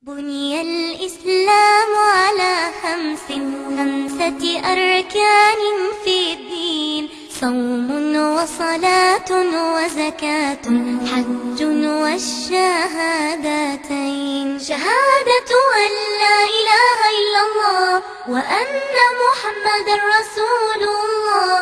بني الإسلام على خمسة أركان في الدين: صوم وصلاة وزكاة حج والشهادتين. شهادة أن لا إله إلا الله وأن محمد رسول الله،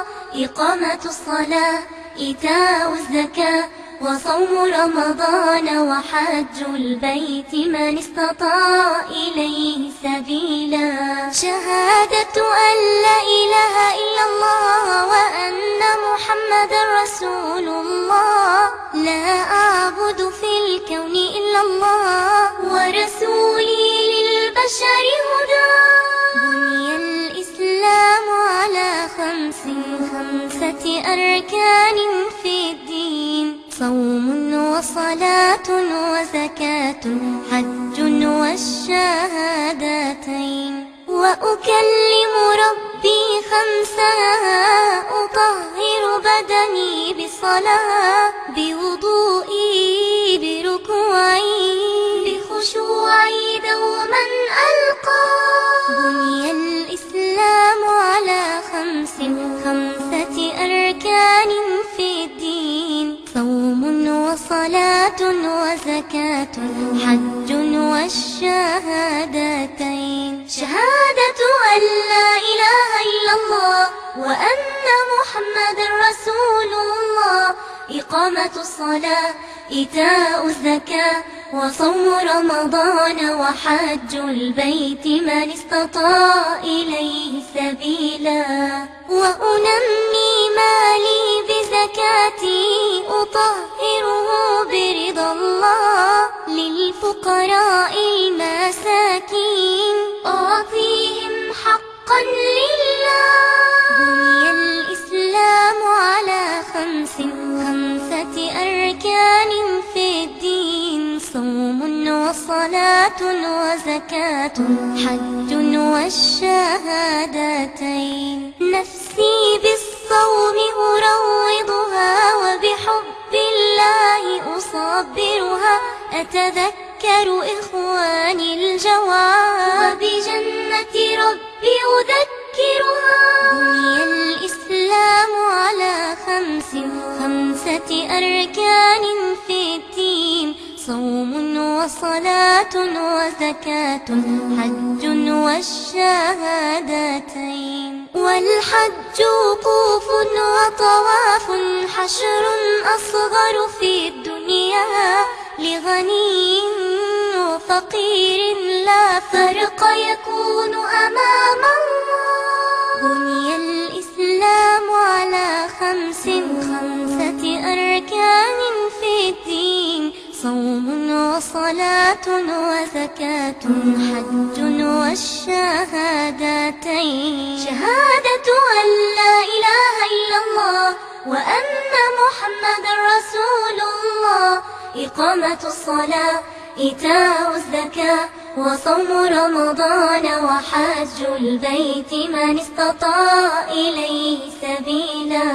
إقامة الصلاة، إيتاء الزكاة، وصوم رمضان وحج البيت من استطاع إليه سبيلا. شهادة أن لا إله إلا الله وأن محمد رسول الله، لا أعبد في الكون إلا الله ورسولي للبشر هدى. بني الإسلام على خمسة أركان في الدين: صوم وصلاة وزكاة حج والشهادتين. وأكلم ربي خمسا: أطهر بدني بصلاة، بوضوئي، بركوعي، بخشوعي دوما ألقى. بني الإسلام على خمسة أركان في الدين: صوم وصلاة وزكاة حج والشهادتين. شهادة أن لا إله إلا الله وأن محمد رسول الله، إقامة الصلاة، إيتاء الزكاة، وصوم رمضان وحج البيت من استطاع إليه سبيلا. وأنمي مالي بزكاتي، أطهره برضا الله، للفقراء المساكين أعطيهم حقا لله. بني الإسلام على خمسة أركان في الدين: صوم وصلاة وزكاة حج والشهادتين. نفسي بالصوم أروضها، وبحب الله أصبرها، أتذكر إخواني الجوعى، وبجنة ربي أذكرها. بني الإسلام على خمسة أركان في الدين: صوم وصلاة وزكاة حج والشهادتين. والحج وقوف وطواف، حشر أصغر في الدنيا، لغني وفقير لا فرق يكون أمام الله. بني الإسلام على خمسة أركان في الدين: صوم وصلاة وزكاة حج والشهادتين. شهادة أن لا إله إلا الله وأن محمد رسول الله، إقامة الصلاة، إيتاء الزكاة، وصوم رمضان وحج البيت من استطاع إليه سبيلا.